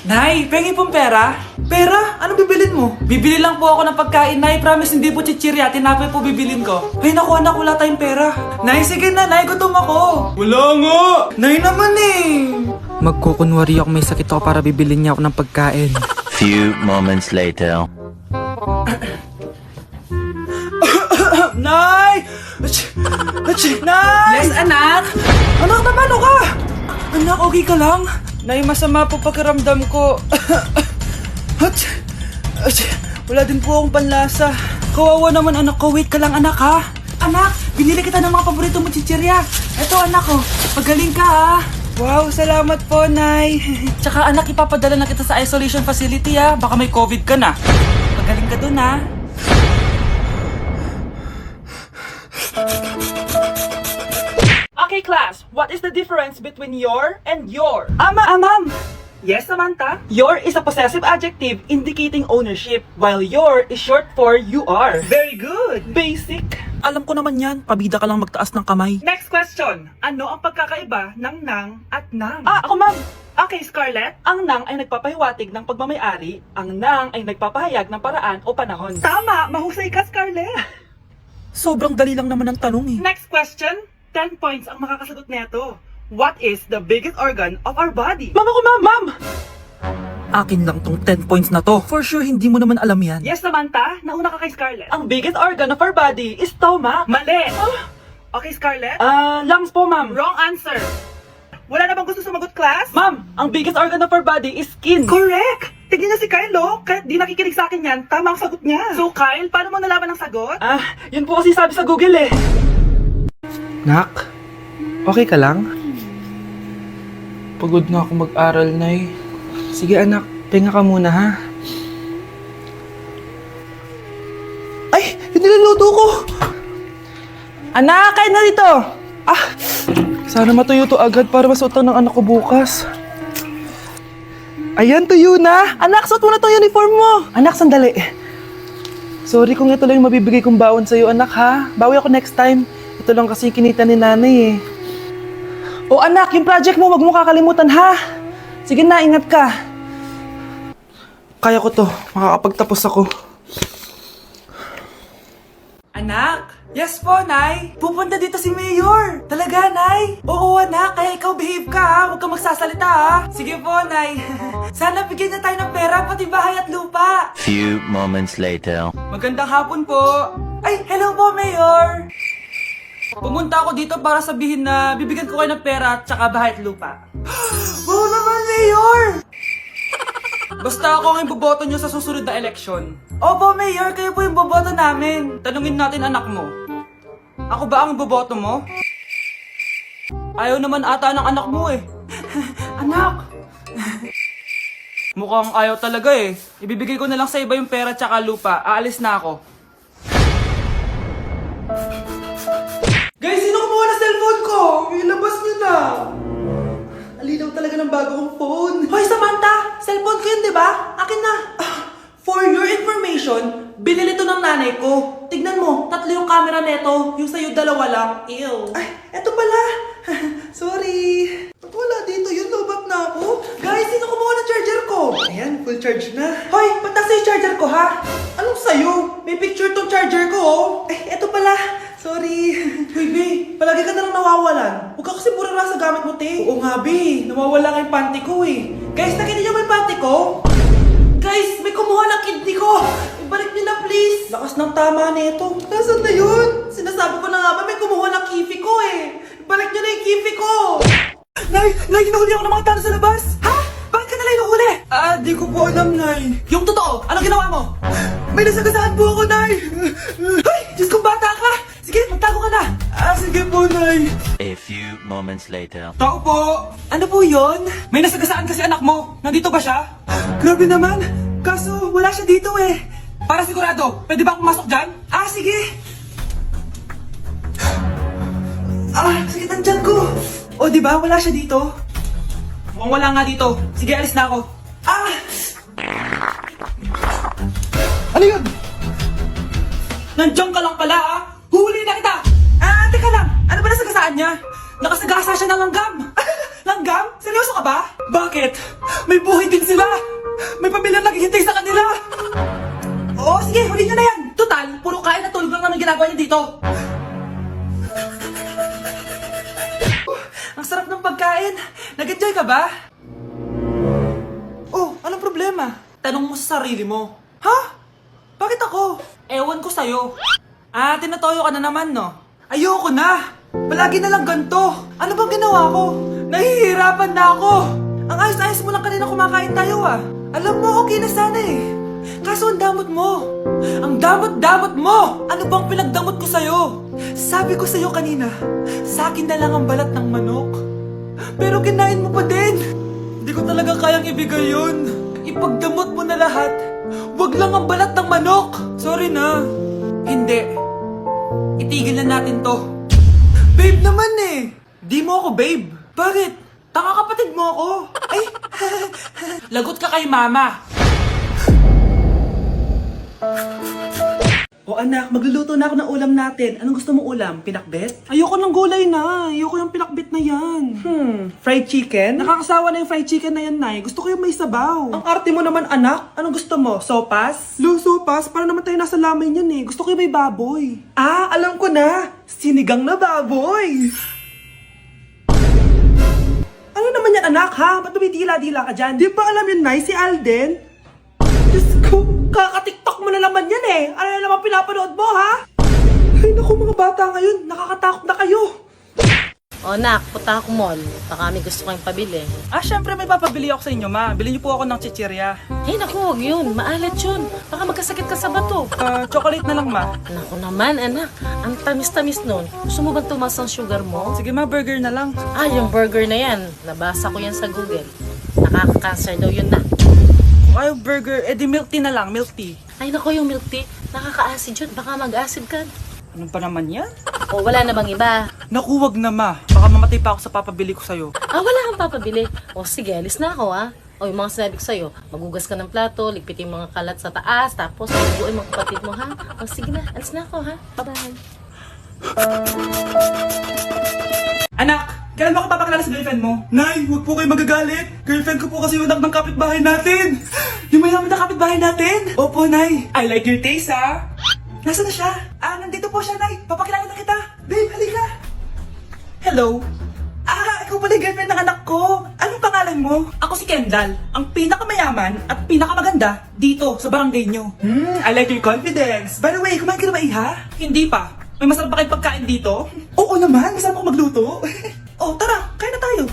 Nay, pengi pong pera? Pera? Anong bibilin mo? Bibili lang po ako ng pagkain, Nay. Promise, hindi po chichirya. Tinapay po bibilin ko. Ay, naku anak, wala tayong pera. Nay, sige na, Nay. Gutom ako. Wala nga. Nay naman eh. Magkukunwari ako may sakit ako para bibilin niya ako ng pagkain. Few moments later. Nay! Nay! Yes, anak? Anak, paano ka? Anak, okay ka lang? Nay, masama po pakiramdam ko. Wala din po akong panlasa. Kawawa naman anak ko. Wait ka lang anak ha. Anak, binili kita ng mga paborito mo chichirya. Eto anak ko, pagaling ka ha. Wow, salamat po, Nay. Tsaka anak, ipapadala na kita sa isolation facility ha. Baka may COVID ka na. Pagaling ka dun ha. Okay, class. What is the difference between your and your? Ma'am. Yes, Samantha? Your is a possessive adjective indicating ownership, while your is short for you are. Very good. Basic. Alam ko naman yan. Pabida ka lang magtaas ng kamay. Next question. Ano ang pagkakaiba ng nang at nang? Ako ma'am. Okay, Scarlett. Ang nang ay nagpapahiwatig ng pagmamayari. Ang nang ay nagpapahayag ng paraan o panahon. Tama! Mahusay ka, Scarlett. Sobrang dali lang naman ang tanong eh. Next question. 10 points ang makakasagot nito. What is the biggest organ of our body? Ma'am ako ma'am! Akin lang tong 10 points na to. For sure, hindi mo naman alam yan. Yes, Samantha. Nauna ka kay Scarlett. Ang biggest organ of our body is stomach. Mali. Okay, Scarlett. Lungs po ma'am. Wrong answer. Wala na bang gusto sumagot, class? Ma'am, ang biggest organ of our body is skin. Correct! Tignan niya si Kyle, oh. Kahit di nakikinig sa akin yan, tama ang sagot niya. So, Kyle, paano mo nalaman ang sagot? Yun po kasi sabi sa Google eh. Nak, okay ka lang? Pagod na ako mag-aral, Nay. Sige anak, pahinga ka muna ha. Ay, yung niluluto ko! Anak, kain na dito! Sana matuyo to agad para masuotan ng anak ko bukas. Ayan, tuyo na! Anak, suot mo na tong uniform mo! Anak, sandali. Sorry kung ito lang yung mabibigay kong baon sa'yo, anak ha. Bawi ako next time. Ito lang kasi yung kinita ni nanay eh. O anak, yung project mo, wag mo kakalimutan ha. Sige na, ingat ka. Kaya ko to, makakapagtapos ako. Anak? Yes po, Nay. Pupunta dito si Mayor. Talaga, Nay? Oo, anak. Kaya ikaw behave ka, ha? Huwag kang magsasalita, ha? Sige po, Nay. Sana bigyan niya tayo ng pera, pati bahay at lupa. Few moments later. Magandang hapon po. Ay, hello po, Mayor. Pumunta ako dito para sabihin na bibigyan ko kayo ng pera at saka bahay at lupa. Oo naman, Mayor! Basta ako ang iboboto nyo sa susunod na eleksyon. Opo, Mayor, kayo po yung boboto namin. Tanungin natin anak mo. Ako ba ang boboto mo? Ayaw naman ata ng anak mo eh. Anak! Mukhang ayaw talaga eh. Ibibigay ko na lang sa iba yung pera tsaka lupa. Aalis na ako. Guys, sino kumuha na cellphone ko? Ilabas niyo na. Alinaw talaga ng bago kong phone. Hoy, Samantha! Cellphone ko yun, di ba? Akin na. For your information, binili to ng nanay ko. Tignan mo, 3 yung camera neto. Yung sa'yo, 2 lang. Ew. Ay, eto pala. Sorry. Ba't wala dito yun? Lobat na ako. Guys, sino kumuha ng charger ko? Ayan, full charge na. Hoy, ba't nasa yung charger ko, ha? Anong sa'yo? May picture tong charger ko, oh. Eh, eto pala. Sorry. Hoy, B, palagi ka na lang nawawalan. Huwag ka kasi burara sa gamit mo, te. Oo nga, B. Nawawala nga yung panty ko, eh. Guys, nakita niyo ba yung panty ko? Guys, may kumuha ng kidney ko. Ibalik niyo na, please. Lakas ng tama nito. Nasaan na yun? Sinasabi ko na nga ba, may kumuha ng kifi ko, eh. Ibalik niyo na yung kifi ko. Nay, hinahuli ako ng mga tao sa labas. Ha? Bakit ka nila hinuhuli? Di ko po alam, Nay. Yung totoo, anong ginawa mo? May nasagasaan po ako, Nay. Ay, Diyos kong bata ka. Sige, magtago ka na. Sige po, Nay. A few moments later. Tao po. Ano po yon? May nasagasaan kasi anak mo. Nandito ba siya? Grabe naman. Kaso, wala siya dito eh. Para sigurado, pwede ba akong masok dyan? Sige. Sakit ang tiyan ko. O, di ba? Wala siya dito. Mukhang wala nga dito. Sige, alis na ako. Ano yun? Nandiyan ka lang pala, ha? Huli na kita! Teka lang. Ano ba nasagasaan niya? Nakasagasa siya ng langgam. Langgam? Seryoso ka ba? Bakit? May buhay din sila! May pamilyang naghihintay sa kanila! Oo, sige, huli nyo na yan! Total, puro kain at tulog lang naman ginagawa niyo dito! Ang sarap ng pagkain! Nag-enjoy ka ba? Oh, anong problema? Tanong mo sa sarili mo. Ha? Bakit ako? Ewan ko sa'yo. Ah, tinatoyo ka na naman, no? Ayoko na! Palagi na lang ganito. Ano bang ginawa ko? Nahihirapan na ako. Ang ayos-ayos mo lang kanina kumakain tayo ah. Alam mo, okay na sana eh. Kaso ang damot mo. Ang damot-damot mo! Ano bang pinagdamot ko sa'yo? Sabi ko sa'yo kanina, sa akin na lang ang balat ng manok. Pero kinain mo pa din. Hindi ko talaga kayang ibigay yun. Ipagdamot mo na lahat. Wag lang ang balat ng manok. Sorry na. Hindi. Itigil na natin to. Babe naman eh. Di mo ako babe. Bakit? Taka kapatid mo ako. Ay, lagot ka kay mama. O anak, magluluto na ako ng ulam natin. Anong gusto mong ulam? Pinakbet? Ayoko ng gulay na. Ayoko yung pinakbet na yan. Fried chicken? Nakakasawa na yung fried chicken na yan, Nay. Gusto ko yung may sabaw. Ang arte mo naman, anak. Anong gusto mo? Sopas? Sopas? Para naman tayo nasa lamay niyan eh. Gusto ko yung may baboy. Ah, alam ko na. Sinigang na baboy. Ano naman yan, anak, ha? Ba't tumidila-dila ka dyan? Di ba alam yun, Nay? Si Alden? Diyos ko, kaka-tiktok mo na naman yan eh. Ano na naman pinapanood mo, ha? Ay naku, mga bata ngayon, nakakatakot na kayo. O nak, punta ako mall. Baka may gusto kayong pabili. Ah, syempre may papabili ako sa inyo, ma. Bilhin niyo po ako ng chichirya. Hey naku, huwag yun. Maalat yun. Baka magkasakit ka sa bato. Chocolate na lang, ma. Naku naman, anak. Ang tamis-tamis nun. Gusto mo bang tumas ang sugar mo? Sige, ma, burger na lang. Ah, yung burger na yan. Nabasa ko yan sa Google. Nakaka-cancer daw yun na. Ayaw burger, di milk tea na lang, milk tea. Ay naku, yung milk tea. Nakaka-acid yun. Baka mag-acid ka. Ano pa naman yan? O wala na bang iba? Naku, wag na, ma. Baka mamatay pa ako sa papabili ko sa'yo. Ah, wala kang papabili. O sige, alis na ako ah. O yung mga sinabi ko sa'yo, magugas ka ng plato, ligpitin yung mga kalat sa taas, tapos buuin mga kapatid mo ha. O sige na, alis na ako ha. Bye-bye. Anak, kailan ba ako papakilala sa girlfriend mo? Nay, huwag po kayo magagalit. Girlfriend ko po kasi yung anak ng kapitbahay natin. Yung mayaman na kapitbahay natin. Opo, Nay. I like your taste, ha? Nasaan na siya? Ah, nandito po siya, Nay. Papakilala na kita. Babe, halika. Hello. Ah, ikaw pala yung girlfriend ng anak ko. Anong pangalan mo? Ako si Kendall, ang pinakamayaman at pinakamaganda dito sa barangay nyo. I like your confidence. By the way, kumain ka na ba, Iha? Hindi pa. May masarap ba kayong pagkain dito? Oo naman, masarap ako magluto. Oh, tara, kain na tayo.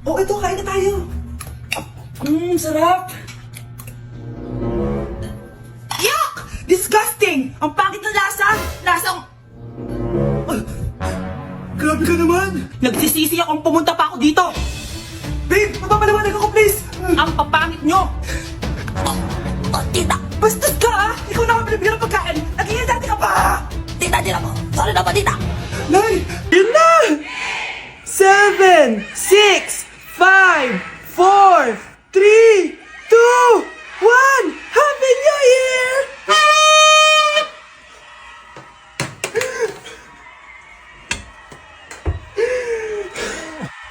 Oh, ito, kain na tayo. Sarap. Yuck! Disgusting! Ang pangit ng lasa! Lasang... Grabe ka naman! Nagsisisi akong pumunta pa ako dito! Babe, mapapaliwanag ako please! Ang papangit nyo! Tita! Bastos ka ah! Ikaw na ako pinibigyan ng pagkain! Nagiging dati ka pa! Tita, tita mo! Sorry na ba, tita? Nay! Yun na! 7, 6, 5, 4, 3, 2, 1! Happy New Year!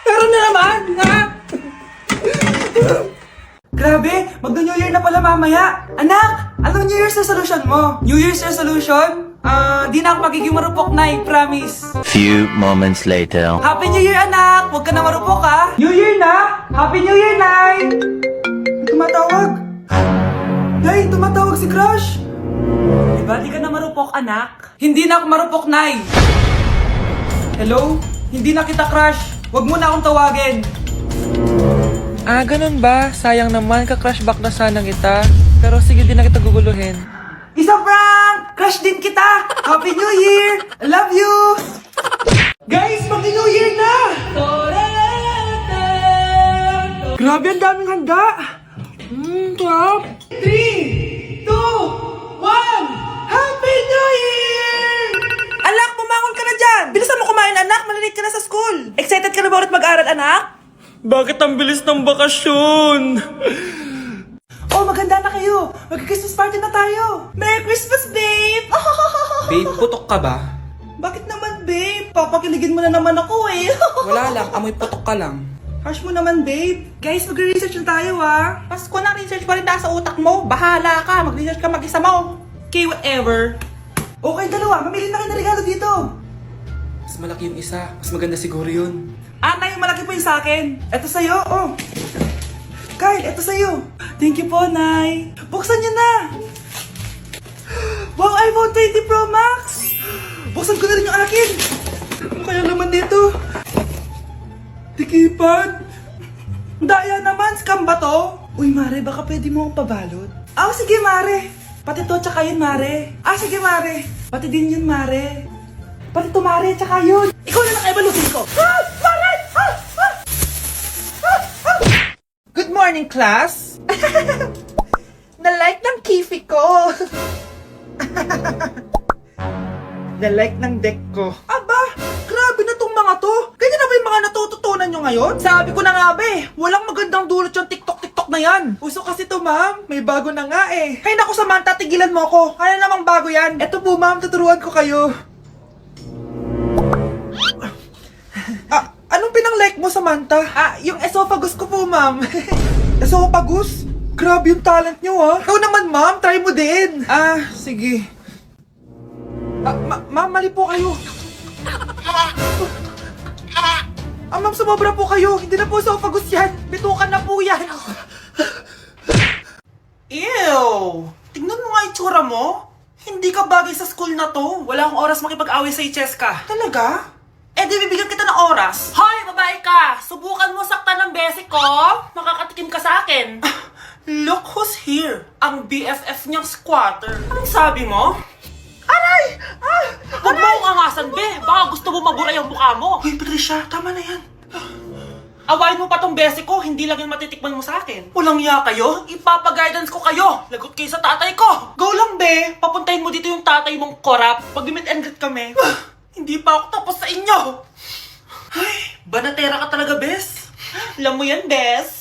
Meron na naman, ha? Grabe, magno-New Year na pala mamaya. Anak, anong New Year's resolution mo? New Year's resolution? Di na ako magiging marupok, Nay, promise. Few moments later. Happy New Year, anak! Huwag ka na marupok, ha? New Year na! Happy New Year, Nay! Tumatawag! Nay, tumatawag si Crush! Diba di ka na marupok, anak? Hindi na ako marupok, Nay! Hello? Hindi na kita crush. Huwag mo na akong tawagin. Ah, ganun ba? Sayang naman, ka-crush back na sana kita. Pero sige, di na kita guguluhin. Isa prank! Crush din kita! Happy New Year! I love you! Guys, mag-New Year na! Grabe, ang daming handa! Top! 3, 2, 1! Happy New Year! Anak, bumangon ka na dyan! Bilisan mo kumain, anak! Malilate ka na sa school! Excited ka na ba ulit mag-aral, anak? Bakit ang bilis ng bakasyon? Oh, maganda na kayo! Mag-Christmas party na tayo! Merry Christmas, babe! Babe, putok ka ba? Bakit naman, babe? Papakiligin mo na naman ako eh! Wala lang, amoy putok ka lang. Crush mo naman, babe. Guys, magre-research na tayo, ah. Pas ko na research pa rin sa utak mo. Bahala ka. Mag-research ka mag-isa mo. Okay, whatever. Okay, dalawa. Mamili na kayo ng regalo dito. Mas malaki yung isa. Mas maganda siguro yun. Nay, malaki po yung sa akin. Ito sa'yo, oh. Kyle, ito sa'yo. Thank you po, Nay. Buksan niyo na. Wow, iPhone 20 Pro Max. Buksan ko na rin yung akin. Ano kaya laman dito? Tikipad. Daya naman, scam ba to? Uy, Mare, baka pwede mo akong pabalot. Sige, Mare. Pati to, tsaka yun, Mare. Sige, Mare. Pati din yun, Mare. Pati to, Mare, tsaka yun. Ikaw na lang evaluatin ko. Mare! Good morning, class. Na-like ng kifi ko. Na-like ng deck ko. Aba, grabe na tong mga to. Ganyan na ba yung mga natututunan nyo ngayon? Sabi ko na nga ba walang magandang dulot yung TikTok na yan. Uso kasi to, ma'am. May bago na nga eh. Hay naku, Samantha, tigilan mo ako. Ano namang bago yan? Eto po, ma'am, tuturuan ko kayo. Anong pinang-like mo, Samantha? Yung esophagus ko po, ma'am. Esophagus? Grabe yung talent nyo, ha? Ikaw naman, ma'am. Try mo din. Sige. Ma'am, mali po kayo. Ma'am, sumobra po kayo. Hindi na po esophagus yan. Bitukan na po yan. Ew! Tingnan mo nga itsura mo. Hindi ka bagay sa school na to. Wala akong oras makipag-away sa Cheska. Talaga? Di bibigyan kita ng oras. Hoy, babae ka! Subukan mo saktan ng basic ko. Makakatikim ka sa akin. Look who's here. Ang BFF niyang squatter. Anong sabi mo? Aray! Huwag mo akong angasan, be. Baka gusto mo mabura yung mukha mo. Hoy, Patricia, tama na yan. Awayin mo pa tong basic ko, hindi lang yung matitikman mo sa akin. Walang iya kayo? Ipapa-guidance ko kayo. Lagot kayo sa tatay ko. Go lang, be. Papuntahin mo dito yung tatay mong korap. Pag-meet and greet kami. Hindi pa ako tapos sa inyo. Banatera ka talaga, bes. Alam mo yan, bes.